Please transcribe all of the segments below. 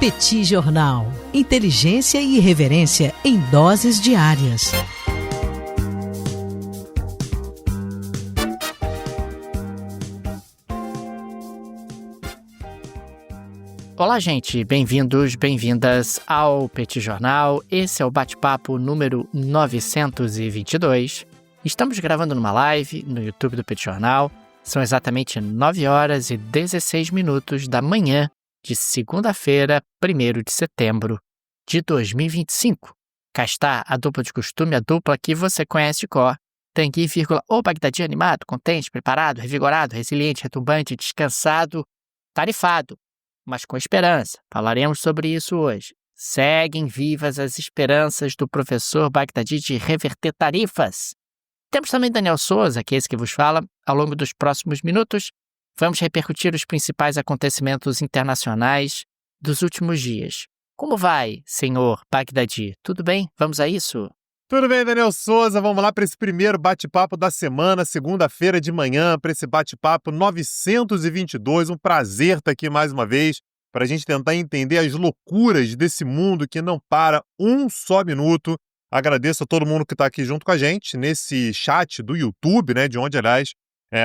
Petit Jornal. Inteligência e irreverência em doses diárias. Olá, gente. Bem-vindos, bem-vindas ao Petit Jornal. Esse é o bate-papo número 922. Estamos gravando numa live no YouTube do Petit Jornal. São exatamente 9 horas e 16 minutos da manhã de segunda-feira, 1º de setembro de 2025. Cá está a dupla de costume, a dupla que você conhece de cor. Tanguy, o Bagdadi animado, contente, preparado, revigorado, resiliente, retumbante, descansado, tarifado, mas com esperança. Falaremos sobre isso hoje. Seguem vivas as esperanças do professor Bagdadi de reverter tarifas. Temos também Daniel Souza, que é esse que vos fala. Ao longo dos próximos minutos, vamos repercutir os principais acontecimentos internacionais dos últimos dias. Como vai, senhor Bagdadi? Tudo bem? Vamos a isso? Tudo bem, Daniel Souza? Vamos lá para esse primeiro bate-papo da semana, segunda-feira de manhã, para esse bate-papo 922. Um prazer estar aqui mais uma vez para a gente tentar entender as loucuras desse mundo que não para um só minuto. Agradeço a todo mundo que está aqui junto com a gente nesse chat do YouTube, né, de onde, aliás,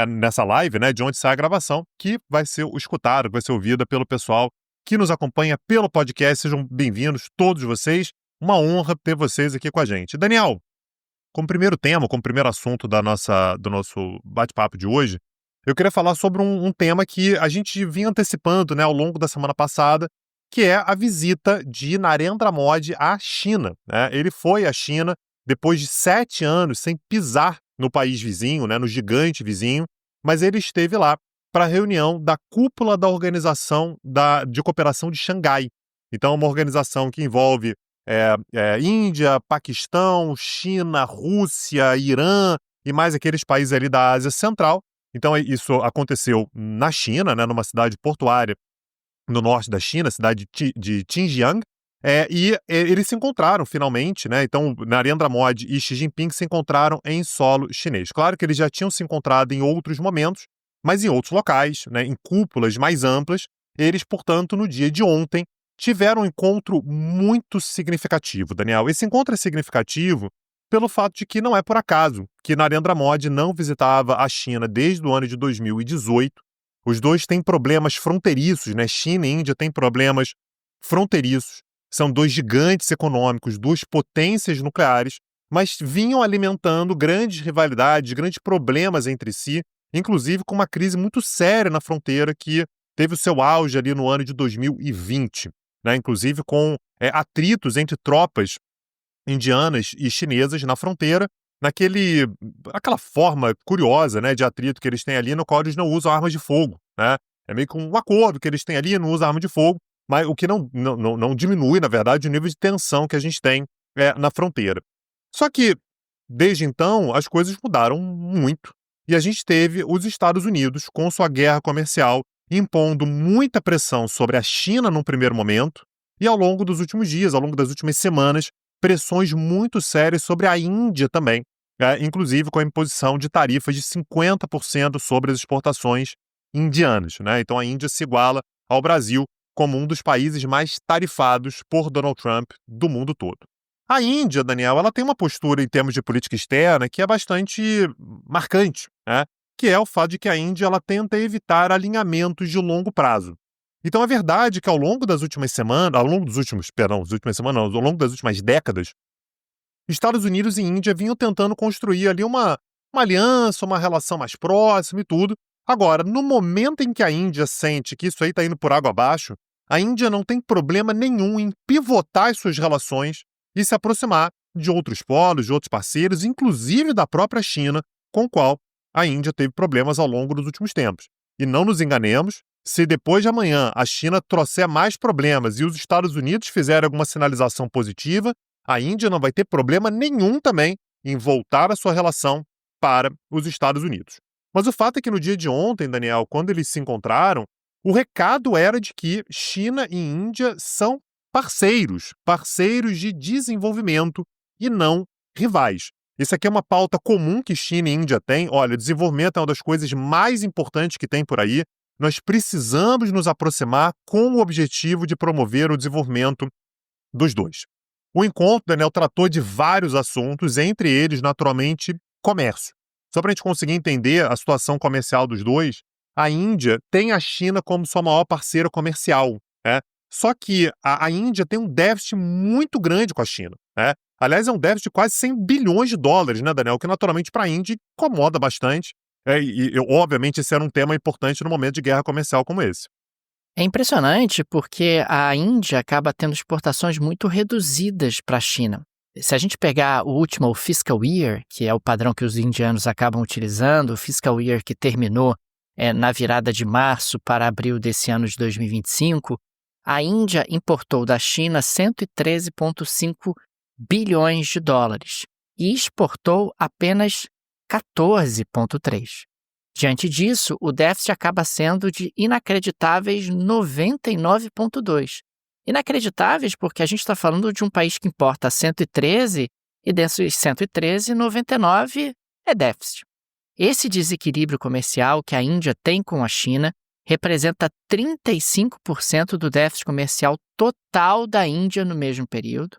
nessa live, né, de onde sai a gravação, que vai ser escutada, vai ser ouvida pelo pessoal que nos acompanha pelo podcast. Sejam bem-vindos todos vocês. Uma honra ter vocês aqui com a gente. Daniel, como primeiro tema, como primeiro assunto do nosso bate-papo de hoje, eu queria falar sobre um tema que a gente vinha antecipando, né, ao longo da semana passada, que é a visita de Narendra Modi à China, né? Ele foi à China depois de 7 anos sem pisar no país vizinho, né, no gigante vizinho, mas ele esteve lá para a reunião da cúpula da Organização de Cooperação de Xangai. Então, é uma organização que envolve Índia, Paquistão, China, Rússia, Irã e mais aqueles países ali da Ásia Central. Então, isso aconteceu na China, né, numa cidade portuária no norte da China, cidade de Xinjiang, e eles se encontraram finalmente, né? Então, Narendra Modi e Xi Jinping se encontraram em solo chinês. Claro que eles já tinham se encontrado em outros momentos, mas em outros locais, né, em cúpulas mais amplas. Eles, portanto, no dia de ontem, tiveram um encontro muito significativo, Daniel. Esse encontro é significativo pelo fato de que não é por acaso que Narendra Modi não visitava a China desde o ano de 2018. Os dois têm problemas fronteiriços, né? China e Índia têm problemas fronteiriços. São dois gigantes econômicos, duas potências nucleares, mas vinham alimentando grandes rivalidades, grandes problemas entre si, inclusive com uma crise muito séria na fronteira que teve o seu auge ali no ano de 2020, né? Inclusive com atritos entre tropas indianas e chinesas na fronteira, aquela forma curiosa, né, de atrito que eles têm ali, no qual eles não usam armas de fogo, né? É meio que um acordo que eles têm ali, não usam arma de fogo, mas o que não diminui, na verdade, o nível de tensão que a gente tem na fronteira. Só que, desde então, as coisas mudaram muito e a gente teve os Estados Unidos com sua guerra comercial impondo muita pressão sobre a China num primeiro momento e ao longo dos últimos dias, ao longo das últimas semanas, pressões muito sérias sobre a Índia também, inclusive com a imposição de tarifas de 50% sobre as exportações indianas, né? Então a Índia se iguala ao Brasil como um dos países mais tarifados por Donald Trump do mundo todo. A Índia, Daniel, ela tem uma postura em termos de política externa que é bastante marcante, né? Que é o fato de que a Índia ela tenta evitar alinhamentos de longo prazo. Então, é verdade que ao longo das últimas décadas, Estados Unidos e Índia vinham tentando construir ali uma aliança, uma relação mais próxima e tudo. Agora, no momento em que a Índia sente que isso aí está indo por água abaixo, a Índia não tem problema nenhum em pivotar as suas relações e se aproximar de outros polos, de outros parceiros, inclusive da própria China, com o qual a Índia teve problemas ao longo dos últimos tempos. E não nos enganemos, se depois de amanhã a China trouxer mais problemas e os Estados Unidos fizerem alguma sinalização positiva, a Índia não vai ter problema nenhum também em voltar a sua relação para os Estados Unidos. Mas o fato é que no dia de ontem, Daniel, quando eles se encontraram, o recado era de que China e Índia são parceiros de desenvolvimento e não rivais. Isso aqui é uma pauta comum que China e Índia têm. Olha, desenvolvimento é uma das coisas mais importantes que tem por aí. nós precisamos nos aproximar com o objetivo de promover o desenvolvimento dos dois. O encontro, Daniel, tratou de vários assuntos, entre eles, naturalmente, comércio. Só para a gente conseguir entender a situação comercial dos dois, a Índia tem a China como sua maior parceira comercial, né? Só que a Índia tem um déficit muito grande com a China, né? Aliás, é um déficit de quase 100 bilhões de dólares, né, Daniel? Que naturalmente para a Índia incomoda bastante. Obviamente, esse era um tema importante no momento de guerra comercial como esse. É impressionante porque a Índia acaba tendo exportações muito reduzidas para a China. Se a gente pegar o último fiscal year, que é o padrão que os indianos acabam utilizando, o fiscal year que terminou na virada de março para abril desse ano de 2025, a Índia importou da China 113,5 bilhões de dólares e exportou apenas 14,3. Diante disso, o déficit acaba sendo de inacreditáveis 99,2. Inacreditáveis porque a gente está falando de um país que importa 113 e desses 113, 99 é déficit. Esse desequilíbrio comercial que a Índia tem com a China representa 35% do déficit comercial total da Índia no mesmo período,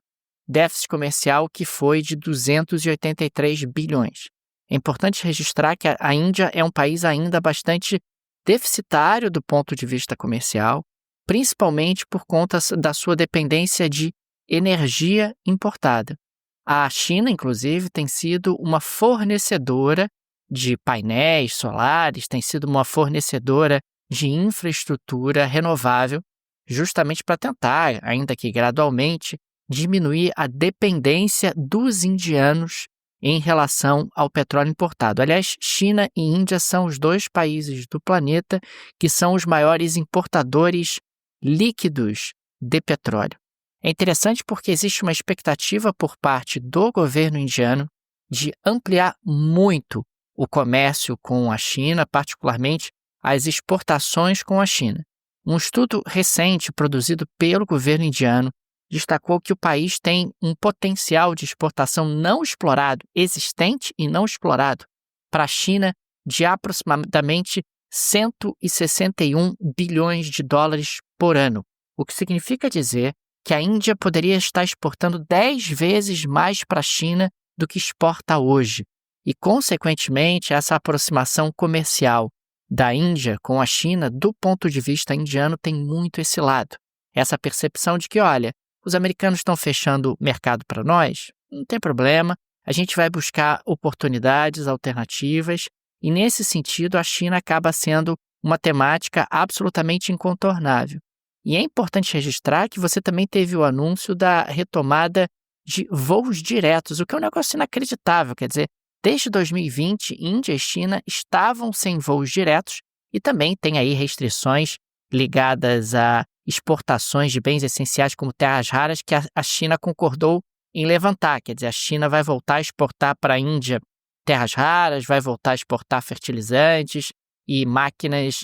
déficit comercial que foi de 283 bilhões. É importante registrar que a Índia é um país ainda bastante deficitário do ponto de vista comercial, principalmente por conta da sua dependência de energia importada. A China, inclusive, tem sido uma fornecedora de painéis solares, tem sido uma fornecedora de infraestrutura renovável, justamente para tentar, ainda que gradualmente, diminuir a dependência dos indianos em relação ao petróleo importado. Aliás, China e Índia são os dois países do planeta que são os maiores importadores líquidos de petróleo. É interessante porque existe uma expectativa por parte do governo indiano de ampliar muito o comércio com a China, particularmente as exportações com a China. Um estudo recente produzido pelo governo indiano destacou que o país tem um potencial de exportação não explorado, existente e não explorado, para a China de aproximadamente 161 bilhões de dólares por ano, o que significa dizer que a Índia poderia estar exportando 10 vezes mais para a China do que exporta hoje. E, consequentemente, essa aproximação comercial da Índia com a China, do ponto de vista indiano, tem muito esse lado. Essa percepção de que, olha, os americanos estão fechando o mercado para nós, não tem problema, a gente vai buscar oportunidades alternativas e, nesse sentido, a China acaba sendo uma temática absolutamente incontornável. E é importante registrar que você também teve o anúncio da retomada de voos diretos, o que é um negócio inacreditável, quer dizer, desde 2020, Índia e China estavam sem voos diretos e também tem aí restrições ligadas a exportações de bens essenciais como terras raras que a China concordou em levantar. Quer dizer, a China vai voltar a exportar para a Índia terras raras, vai voltar a exportar fertilizantes e máquinas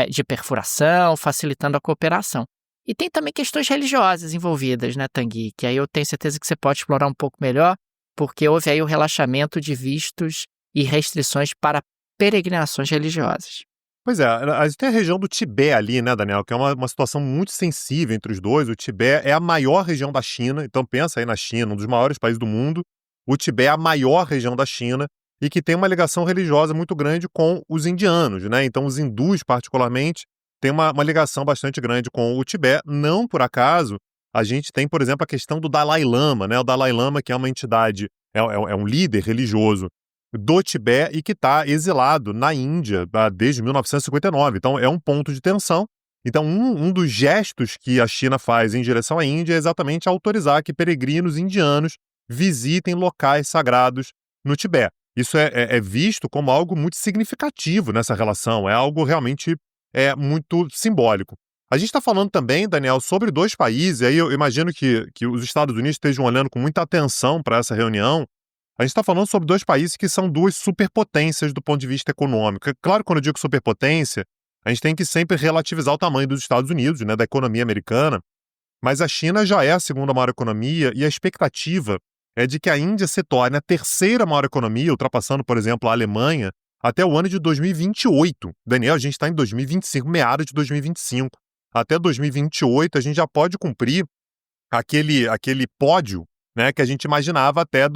de perfuração, facilitando a cooperação. E tem também questões religiosas envolvidas, né, Tanguy? Que aí eu tenho certeza que você pode explorar um pouco melhor, porque houve aí o relaxamento de vistos e restrições para peregrinações religiosas. Pois é, a gente tem a região do Tibete ali, né, Daniel, que é uma situação muito sensível entre os dois. O Tibete é a maior região da China, então pensa aí na China, um dos maiores países do mundo. O Tibete é a maior região da China e que tem uma ligação religiosa muito grande com os indianos, né? Então os hindus, particularmente, têm uma ligação bastante grande com o Tibete. Não por acaso, a gente tem, por exemplo, a questão do Dalai Lama, né? O Dalai Lama, que é uma entidade, é um líder religioso do Tibete e que está exilado na Índia desde 1959. Então, é um ponto de tensão. Então, um dos gestos que a China faz em direção à Índia é exatamente autorizar que peregrinos indianos visitem locais sagrados no Tibete. Isso é visto como algo muito significativo nessa relação, é algo realmente muito simbólico. A gente está falando também, Daniel, sobre dois países, e aí eu imagino que os Estados Unidos estejam olhando com muita atenção para essa reunião. A gente está falando sobre dois países que são duas superpotências do ponto de vista econômico. É claro que quando eu digo superpotência, a gente tem que sempre relativizar o tamanho dos Estados Unidos, né, da economia americana, mas a China já é a segunda maior economia e a expectativa é de que a Índia se torne a terceira maior economia, ultrapassando, por exemplo, a Alemanha, até o ano de 2028. Daniel, a gente está em 2025, meados de 2025. Até 2028, a gente já pode cumprir aquele pódio, né, que a gente imaginava até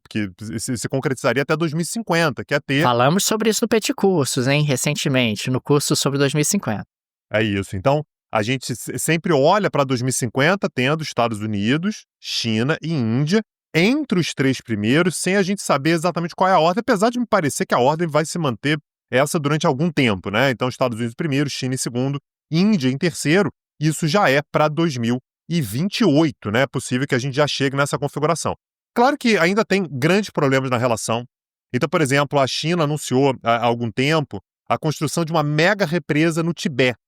que se concretizaria até 2050, que é ter... Falamos sobre isso no Petit Cursos, hein, recentemente, no curso sobre 2050. É isso. Então, a gente sempre olha para 2050 tendo Estados Unidos, China e Índia entre os 3 primeiros, sem a gente saber exatamente qual é a ordem, apesar de me parecer que a ordem vai se manter essa durante algum tempo, né? Então, Estados Unidos primeiro, China em segundo, Índia em terceiro. Isso já é para 2028, né? É possível que a gente já chegue nessa configuração. Claro que ainda tem grandes problemas na relação. Então, por exemplo, a China anunciou há algum tempo a construção de uma mega represa no Tibete,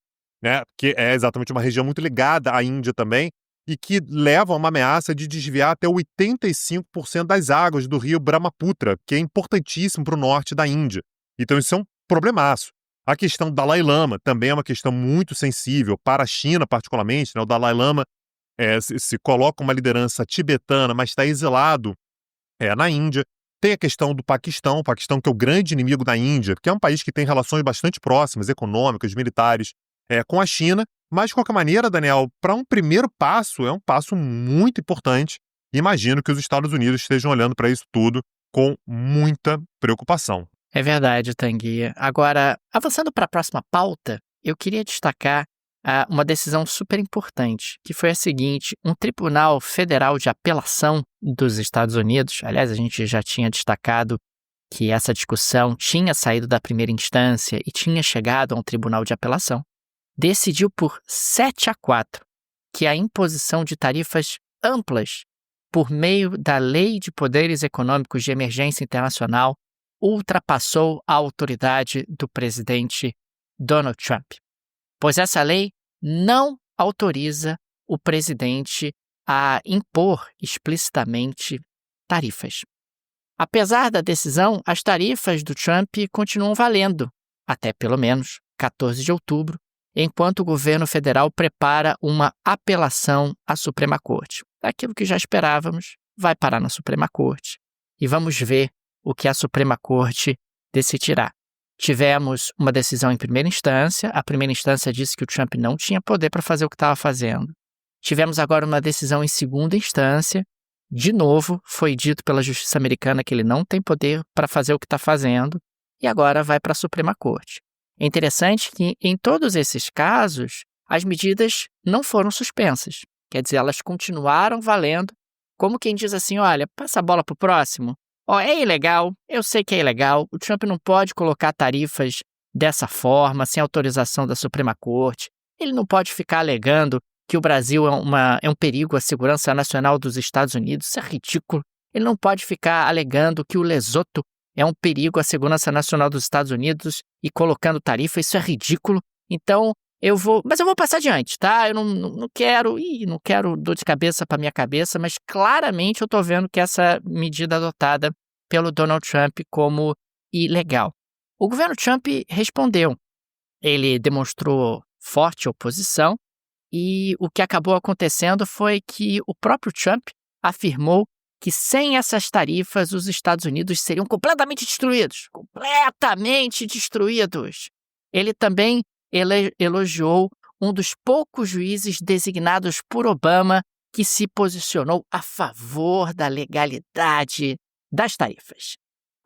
né? Que é exatamente uma região muito ligada à Índia também, e que leva a uma ameaça de desviar até 85% das águas do rio Brahmaputra, que é importantíssimo para o norte da Índia. Então, isso é um problemaço. A questão do Dalai Lama também é uma questão muito sensível para a China, particularmente, né? O Dalai Lama se coloca uma liderança tibetana, mas está exilado na Índia. Tem a questão do Paquistão, o Paquistão que é o grande inimigo da Índia, que é um país que tem relações bastante próximas, econômicas, militares, com a China. Mas, de qualquer maneira, Daniel, para um primeiro passo, é um passo muito importante. Imagino que os Estados Unidos estejam olhando para isso tudo com muita preocupação. É verdade, Tanguy. Agora, avançando para a próxima pauta, eu queria destacar uma decisão super importante, que foi a seguinte: um Tribunal Federal de Apelação dos Estados Unidos, aliás, a gente já tinha destacado que essa discussão tinha saído da primeira instância e tinha chegado a um tribunal de apelação, decidiu por 7-4 que a imposição de tarifas amplas por meio da Lei de Poderes Econômicos de Emergência Internacional ultrapassou a autoridade do presidente Donald Trump, pois essa lei não autoriza o presidente a impor explicitamente tarifas. Apesar da decisão, as tarifas do Trump continuam valendo, até pelo menos 14 de outubro, enquanto o governo federal prepara uma apelação à Suprema Corte. Aquilo que já esperávamos vai parar na Suprema Corte e vamos ver o que a Suprema Corte decidirá. Tivemos uma decisão em primeira instância, a primeira instância disse que o Trump não tinha poder para fazer o que estava fazendo. Tivemos agora uma decisão em segunda instância, de novo foi dito pela Justiça Americana que ele não tem poder para fazer o que está fazendo e agora vai para a Suprema Corte. É interessante que, em todos esses casos, as medidas não foram suspensas. Quer dizer, elas continuaram valendo, como quem diz assim, olha, passa a bola para o próximo. É ilegal, eu sei que é ilegal, o Trump não pode colocar tarifas dessa forma, sem autorização da Suprema Corte. Ele não pode ficar alegando que o Brasil é um perigo à segurança nacional dos Estados Unidos, isso é ridículo. Ele não pode ficar alegando que o Lesoto é um perigo à segurança nacional dos Estados Unidos e colocando tarifa, isso é ridículo. Então, eu vou passar adiante, tá? Eu não quero dor de cabeça para minha cabeça, mas claramente eu estou vendo que essa medida adotada pelo Donald Trump como ilegal. O governo Trump respondeu. Ele demonstrou forte oposição e o que acabou acontecendo foi que o próprio Trump afirmou que sem essas tarifas os Estados Unidos seriam completamente destruídos. Completamente destruídos. Ele também elogiou um dos poucos juízes designados por Obama que se posicionou a favor da legalidade das tarifas.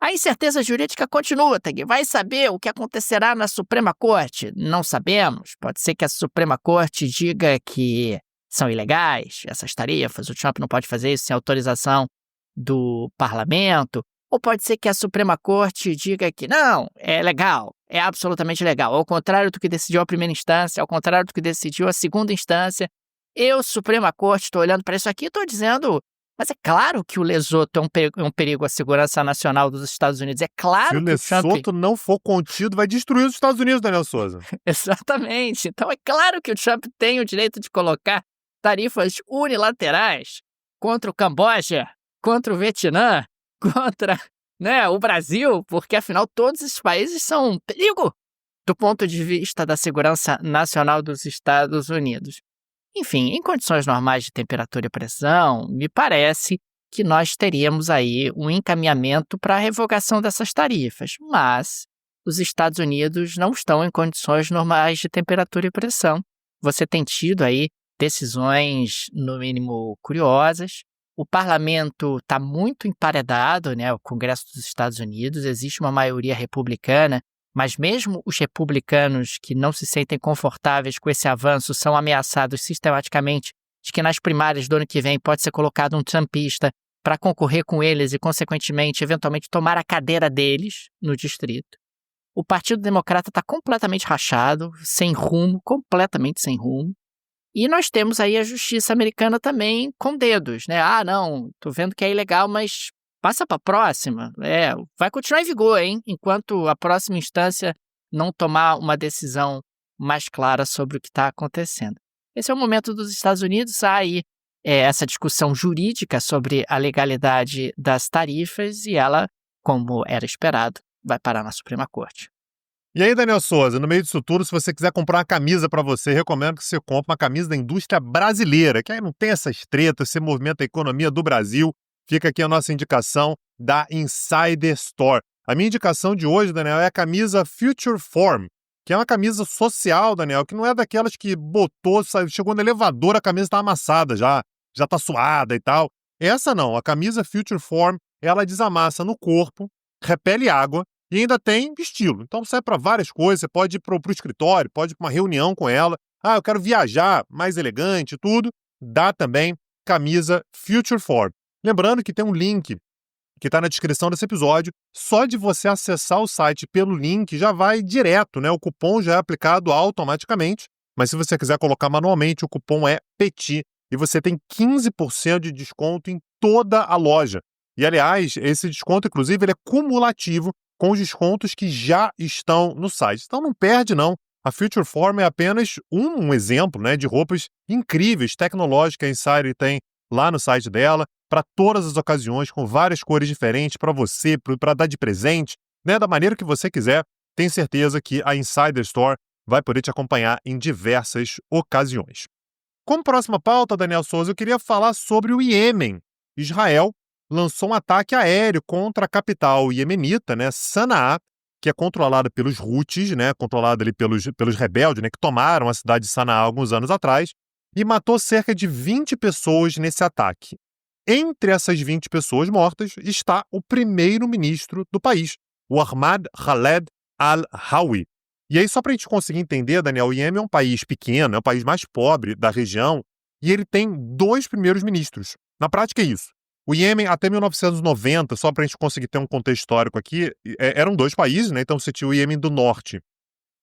A incerteza jurídica continua, Tanguy. Vai saber o que acontecerá na Suprema Corte? Não sabemos. Pode ser que a Suprema Corte diga que são ilegais essas tarifas, o Trump não pode fazer isso sem autorização do parlamento, ou pode ser que a Suprema Corte diga que não, é legal, é absolutamente legal, ao contrário do que decidiu a primeira instância, ao contrário do que decidiu a segunda instância. Eu, Suprema Corte, estou olhando para isso aqui e estou dizendo, mas é claro que o Lesoto é um perigo à segurança nacional dos Estados Unidos, é claro que o Se o Lesoto não for contido, vai destruir os Estados Unidos, Daniel Souza. Exatamente, então é claro que o Trump tem o direito de colocar tarifas unilaterais contra o Camboja, contra o Vietnã, contra o Brasil, porque afinal todos esses países são um perigo do ponto de vista da segurança nacional dos Estados Unidos. Enfim, em condições normais de temperatura e pressão, me parece que nós teríamos aí um encaminhamento para a revogação dessas tarifas. Mas os Estados Unidos não estão em condições normais de temperatura e pressão. Você tem tido aí decisões, no mínimo, curiosas. O parlamento está muito emparedado, né? O Congresso dos Estados Unidos, existe uma maioria republicana, mas mesmo os republicanos que não se sentem confortáveis com esse avanço são ameaçados sistematicamente de que nas primárias do ano que vem pode ser colocado um trumpista para concorrer com eles e, consequentemente, eventualmente tomar a cadeira deles no distrito. O Partido Democrata está completamente rachado, sem rumo, completamente sem rumo. E nós temos aí a justiça americana também com dedos, né? Ah, não, tô vendo que é ilegal, mas passa para a próxima. Vai continuar em vigor, hein? Enquanto a próxima instância não tomar uma decisão mais clara sobre o que está acontecendo. Esse é o momento dos Estados Unidos. Há aí essa discussão jurídica sobre a legalidade das tarifas e ela, como era esperado, vai parar na Suprema Corte. E aí, Daniel Souza, no meio disso tudo, se você quiser comprar uma camisa para você, recomendo que você compre uma camisa da indústria brasileira, que aí não tem essas tretas, você movimenta a economia do Brasil. Fica aqui a nossa indicação da Insider Store. A minha indicação de hoje, Daniel, é a camisa Future Form, que é uma camisa social, Daniel, que não é daquelas que botou, chegou no elevador, a camisa está amassada já está suada e tal. Essa não, a camisa Future Form, ela desamassa no corpo, repele água, e ainda tem estilo. Então serve para várias coisas. Você pode ir para o escritório, pode ir para uma reunião com ela. Ah, eu quero viajar mais elegante e tudo. Dá também camisa Future Form. Lembrando que tem um link que está na descrição desse episódio. Só de você acessar o site pelo link já vai direto, né? O cupom já é aplicado automaticamente. Mas se você quiser colocar manualmente, o cupom é PETI. E você tem 15% de desconto em toda a loja. E, aliás, esse desconto, inclusive, ele é cumulativo com os descontos que já estão no site. Então não perde, não. A Future Form é apenas um exemplo, né, de roupas incríveis, tecnológicas que a Insider tem lá no site dela, para todas as ocasiões, com várias cores diferentes para você, para dar de presente, né, da maneira que você quiser. Tenho certeza que a Insider Store vai poder te acompanhar em diversas ocasiões. Como próxima pauta, Daniel Souza, eu queria falar sobre o Iêmen. Israel lançou um ataque aéreo contra a capital iemenita, né, Sanaa, que é controlada pelos Houthis, né, controlada ali pelos rebeldes, né, que tomaram a cidade de Sanaa alguns anos atrás, e matou cerca de 20 pessoas nesse ataque. Entre essas 20 pessoas mortas está o primeiro-ministro do país, o Ahmad Khaled al-Hawi. E aí, só para a gente conseguir entender, Daniel, o Iêmen é um país pequeno, é o país mais pobre da região, e ele tem 2 primeiros-ministros. Na prática é isso. O Iêmen, até 1990, só para a gente conseguir ter um contexto histórico aqui, eram 2 países, né? Então você tinha o Iêmen do Norte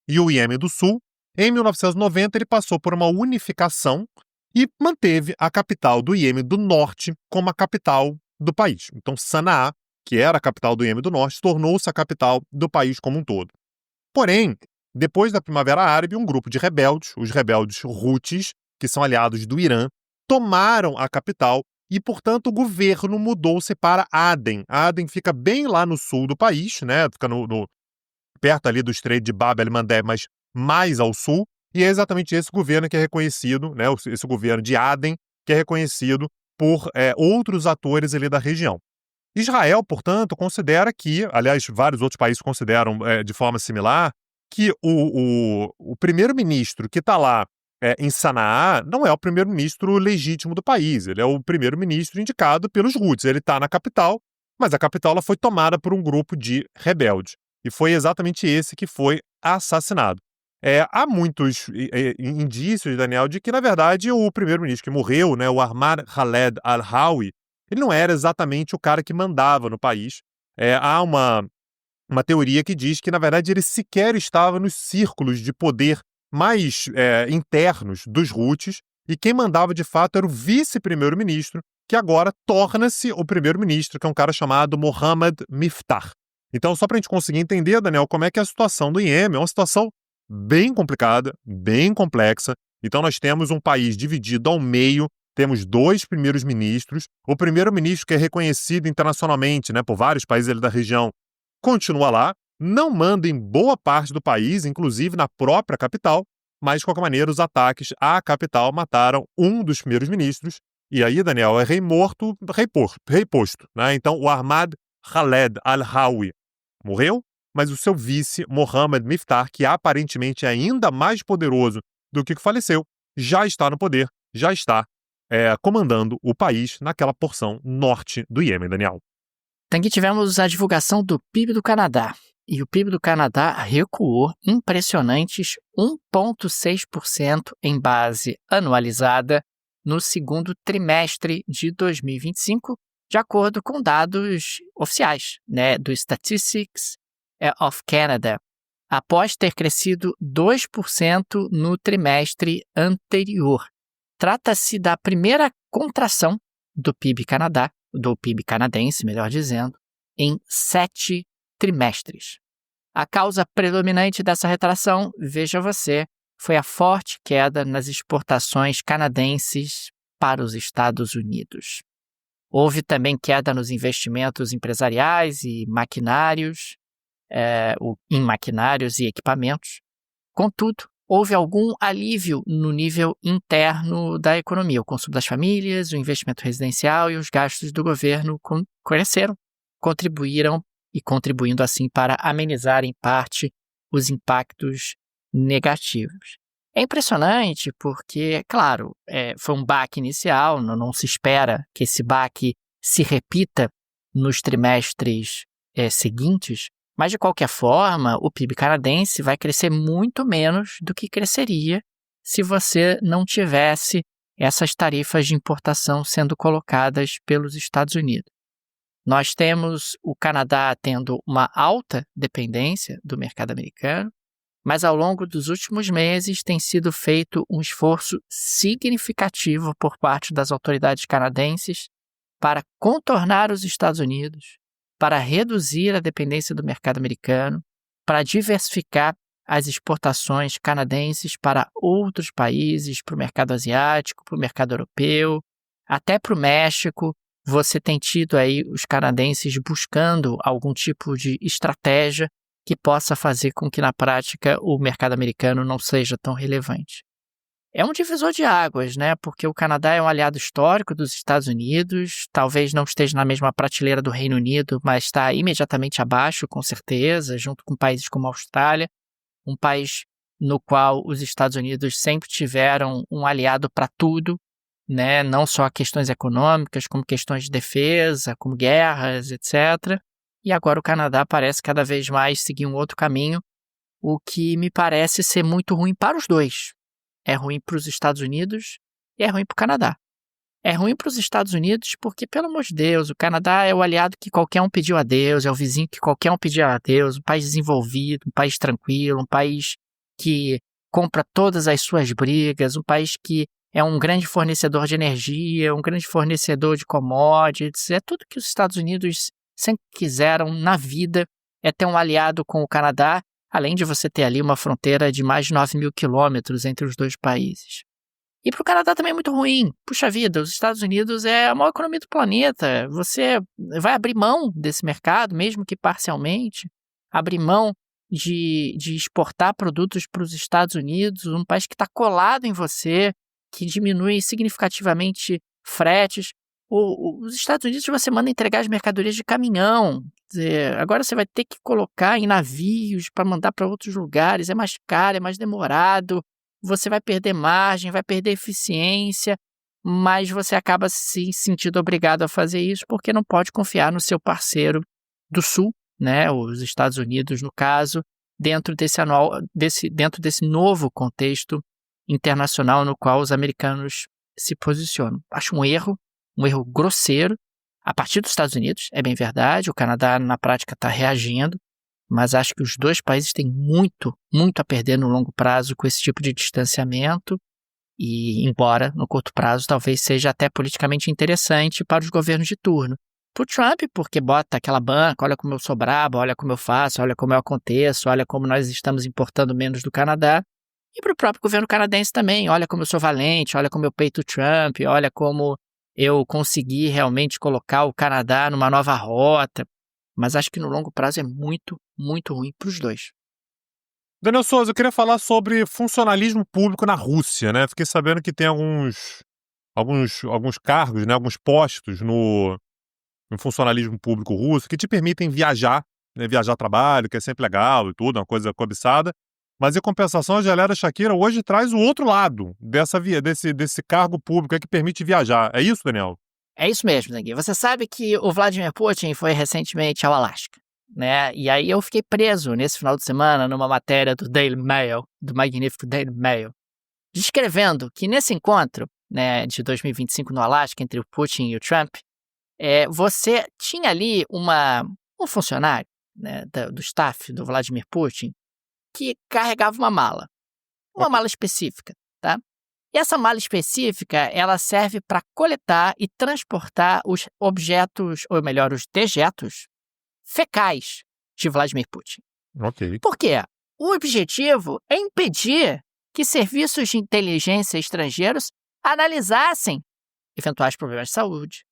e o Iêmen do Sul. Em 1990, ele passou por uma unificação e manteve a capital do Iêmen do Norte como a capital do país. Então Sanaa, que era a capital do Iêmen do Norte, tornou-se a capital do país como um todo. Porém, depois da Primavera Árabe, um grupo de rebeldes, os rebeldes Houthis, que são aliados do Irã, tomaram a capital e, portanto, o governo mudou-se para Aden. Aden fica bem lá no sul do país, né? Fica perto ali do Estreito de Bab el-Mandeb, mas mais ao sul. E é exatamente esse governo que é reconhecido, né? Esse governo de Aden, que é reconhecido por outros atores ali da região. Israel, portanto, considera que, aliás, vários outros países consideram de forma similar, que o primeiro-ministro que está lá em Sanaa não é o primeiro-ministro legítimo do país, ele é o primeiro-ministro indicado pelos Houthis. Ele está na capital, mas a capital ela foi tomada por um grupo de rebeldes. E foi exatamente esse que foi assassinado. Há muitos indícios, Daniel, de que, na verdade, o primeiro-ministro que morreu, né, o Ahmad Khaled al-Hawi, ele não era exatamente o cara que mandava no país. Há uma teoria que diz que, na verdade, ele sequer estava nos círculos de poder mais internos dos Houthis, e quem mandava de fato era o vice-primeiro-ministro, que agora torna-se o primeiro-ministro, que é um cara chamado Mohammed Miftah. Então, só para a gente conseguir entender, Daniel, como é que é a situação do Iêmen, é uma situação bem complicada, bem complexa. Então, nós temos um país dividido ao meio, temos 2 primeiros-ministros, o primeiro-ministro que é reconhecido internacionalmente, né, por vários países ali da região, continua lá, não manda em boa parte do país, inclusive na própria capital, mas, de qualquer maneira, os ataques à capital mataram um dos primeiros ministros E aí, Daniel, é rei morto, rei posto, né? Então, o Ahmad Khaled al-Hawi morreu, mas o seu vice, Mohammed Miftar, que aparentemente é ainda mais poderoso do que faleceu, já está no poder, já está comandando o país naquela porção norte do Iêmen, Daniel. Aqui tivemos a divulgação do PIB do Canadá. E o PIB do Canadá recuou impressionantes 1,6% em base anualizada no segundo trimestre de 2025, de acordo com dados oficiais, né, do Statistics of Canada, após ter crescido 2% no trimestre anterior. Trata-se da primeira contração do PIB canadense, melhor dizendo, em 7 trimestres. A causa predominante dessa retração, veja você, foi a forte queda nas exportações canadenses para os Estados Unidos. Houve também queda nos investimentos empresariais e maquinários, em maquinários e equipamentos. Contudo, houve algum alívio no nível interno da economia. O consumo das famílias, o investimento residencial e os gastos do governo cresceram, contribuindo assim para amenizar em parte os impactos negativos. É impressionante porque, claro, foi um baque inicial, não se espera que esse baque se repita nos trimestres seguintes, mas de qualquer forma, o PIB canadense vai crescer muito menos do que cresceria se você não tivesse essas tarifas de importação sendo colocadas pelos Estados Unidos. Nós temos o Canadá tendo uma alta dependência do mercado americano, mas ao longo dos últimos meses tem sido feito um esforço significativo por parte das autoridades canadenses para contornar os Estados Unidos, para reduzir a dependência do mercado americano, para diversificar as exportações canadenses para outros países, para o mercado asiático, para o mercado europeu, até para o México. Você tem tido aí os canadenses buscando algum tipo de estratégia que possa fazer com que, na prática, o mercado americano não seja tão relevante. É um divisor de águas, né? Porque o Canadá é um aliado histórico dos Estados Unidos, talvez não esteja na mesma prateleira do Reino Unido, mas está imediatamente abaixo, com certeza, junto com países como a Austrália, um país no qual os Estados Unidos sempre tiveram um aliado para tudo, né? Não só questões econômicas, como questões de defesa, como guerras, etc. E agora o Canadá parece cada vez mais seguir um outro caminho, o que me parece ser muito ruim para os dois. É ruim para os Estados Unidos e é ruim para o Canadá. É ruim para os Estados Unidos porque, pelo amor de Deus, o Canadá é o aliado que qualquer um pediu a Deus, é o vizinho que qualquer um pediu a Deus, um país desenvolvido, um país tranquilo, um país que compra todas as suas brigas, um país que é um grande fornecedor de energia, um grande fornecedor de commodities, é tudo que os Estados Unidos sempre quiseram na vida, é ter um aliado com o Canadá, além de você ter ali uma fronteira de mais de 9.000 quilômetros entre os dois países. E para o Canadá também é muito ruim. Puxa vida, os Estados Unidos é a maior economia do planeta. Você vai abrir mão desse mercado, mesmo que parcialmente, abrir mão de exportar produtos para os Estados Unidos, um país que está colado em você, que diminui significativamente fretes. Os Estados Unidos você manda entregar as mercadorias de caminhão. Quer dizer, agora você vai ter que colocar em navios para mandar para outros lugares. É mais caro, é mais demorado. Você vai perder margem, vai perder eficiência, mas você acaba se sentindo obrigado a fazer isso porque não pode confiar no seu parceiro do Sul, né, os Estados Unidos, no caso, dentro desse novo contexto internacional no qual os americanos se posicionam. Acho um erro grosseiro, a partir dos Estados Unidos, é bem verdade, o Canadá na prática está reagindo, mas acho que os dois países têm muito a perder no longo prazo com esse tipo de distanciamento e, embora no curto prazo talvez seja até politicamente interessante para os governos de turno. Para o Trump, porque bota aquela banca, olha como eu sou brabo, olha como eu faço, olha como eu aconteço, olha como nós estamos importando menos do Canadá. E para o próprio governo canadense também, olha como eu sou valente, olha como eu peito o Trump, olha como eu consegui realmente colocar o Canadá numa nova rota. Mas acho que no longo prazo é muito ruim para os dois. Daniel Souza, eu queria falar sobre funcionalismo público na Rússia, né? Fiquei sabendo que tem alguns alguns cargos, né, alguns postos no funcionalismo público russo que te permitem viajar, né, viajar a trabalho, que é sempre legal e tudo, uma coisa cobiçada. Mas, em compensação, a Geleira Shakira hoje traz o outro lado desse cargo público que permite viajar. É isso, Daniel? É isso mesmo, Zangui. Você sabe que o Vladimir Putin foi recentemente ao Alasca, né? E aí eu fiquei preso nesse final de semana numa matéria do Daily Mail, do magnífico Daily Mail, descrevendo que nesse encontro, né, de 2025 no Alasca, entre o Putin e o Trump, você tinha ali um funcionário, né, do staff do Vladimir Putin que carregava uma mala específica, tá? E essa mala específica, ela serve para coletar e transportar os objetos, ou melhor, os dejetos fecais de Vladimir Putin. Ok. Por quê? O objetivo é impedir que serviços de inteligência estrangeiros analisassem eventuais problemas de saúde,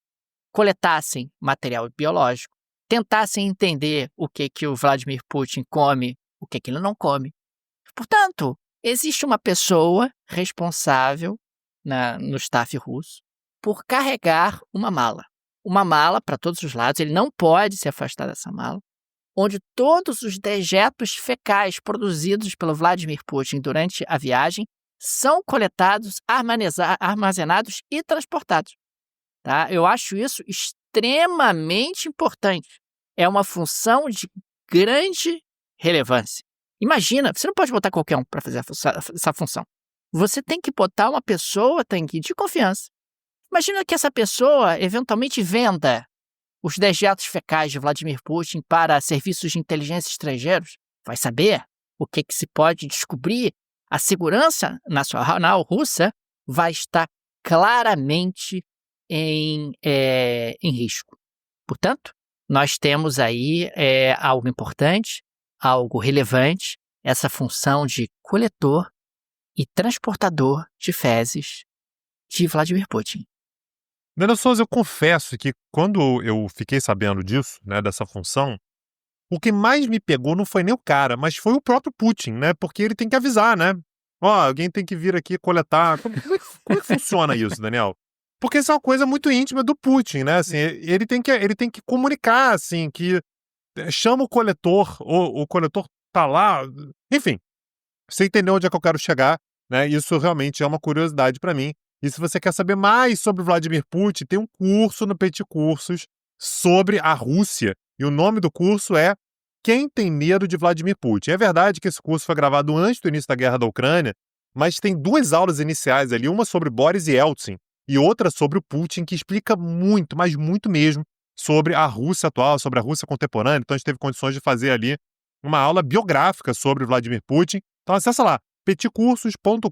coletassem material biológico, tentassem entender o que o Vladimir Putin come, o que ele não come. Portanto, existe uma pessoa responsável no staff russo por carregar uma mala. Uma mala para todos os lados, ele não pode se afastar dessa mala, onde todos os dejetos fecais produzidos pelo Vladimir Putin durante a viagem são coletados, armazenados e transportados. Tá? Eu acho isso extremamente importante. É uma função de grande relevância. Imagina, você não pode botar qualquer um para fazer essa função. Você tem que botar uma pessoa, de confiança. Imagina que essa pessoa eventualmente venda os dejetos fecais de Vladimir Putin para serviços de inteligência estrangeiros. Vai saber o que se pode descobrir. A segurança nacional russa vai estar claramente em risco. Portanto, nós temos aí algo importante, algo relevante, essa função de coletor e transportador de fezes de Vladimir Putin. Daniel Souza, eu confesso que quando eu fiquei sabendo disso, né, dessa função, o que mais me pegou não foi nem o cara, mas foi o próprio Putin, né? Porque ele tem que avisar, né? Alguém tem que vir aqui coletar. Como é que funciona isso, Daniel? Porque isso é uma coisa muito íntima do Putin, né? Assim, ele tem que comunicar, assim, que chama o coletor, o coletor tá lá. Enfim, você entendeu onde é que eu quero chegar, né? Isso realmente é uma curiosidade para mim. E se você quer saber mais sobre Vladimir Putin, tem um curso no Petit Cursos sobre a Rússia. E o nome do curso é Quem Tem Medo de Vladimir Putin. É verdade que esse curso foi gravado antes do início da guerra da Ucrânia, mas tem 2 aulas iniciais ali, uma sobre Boris Yeltsin e outra sobre o Putin, que explica muito, mas muito mesmo, sobre a Rússia atual, sobre a Rússia contemporânea. Então a gente teve condições de fazer ali uma aula biográfica sobre Vladimir Putin. Então acessa lá, petcursos.com.br,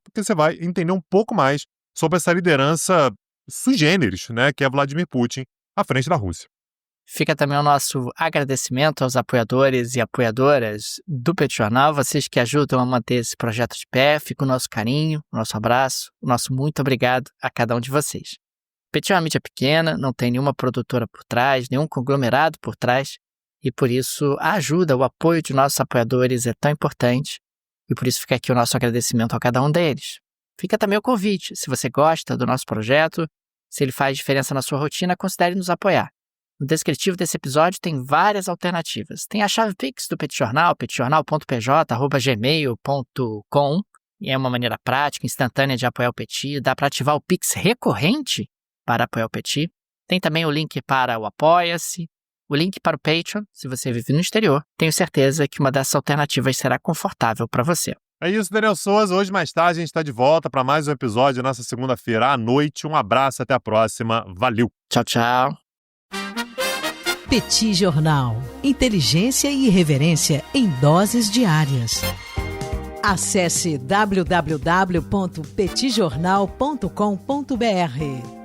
porque você vai entender um pouco mais sobre essa liderança sui generis, né, que é Vladimir Putin à frente da Rússia. Fica também o nosso agradecimento aos apoiadores e apoiadoras do Petit Jornal, vocês que ajudam a manter esse projeto de pé. Fica o nosso carinho, o nosso abraço, o nosso muito obrigado a cada um de vocês. O Petit é uma mídia pequena, não tem nenhuma produtora por trás, nenhum conglomerado por trás, e por isso a ajuda, o apoio de nossos apoiadores é tão importante, e por isso fica aqui o nosso agradecimento a cada um deles. Fica também o convite, se você gosta do nosso projeto, se ele faz diferença na sua rotina, considere nos apoiar. No descritivo desse episódio tem várias alternativas. Tem a chave Pix do Petit Jornal, petjornal.pj@gmail.com. E é uma maneira prática, instantânea de apoiar o Petit. Dá para ativar o Pix recorrente para apoiar o Petit. Tem também o link para o Apoia-se, o link para o Patreon, se você vive no exterior. Tenho certeza que uma dessas alternativas será confortável para você. É isso, Daniel Souza. Hoje, mais tarde, a gente está de volta para mais um episódio nessa segunda-feira à noite. Um abraço, até a próxima. Valeu! Tchau, tchau. Petit Jornal. Inteligência e irreverência em doses diárias. Acesse www.petitjornal.com.br.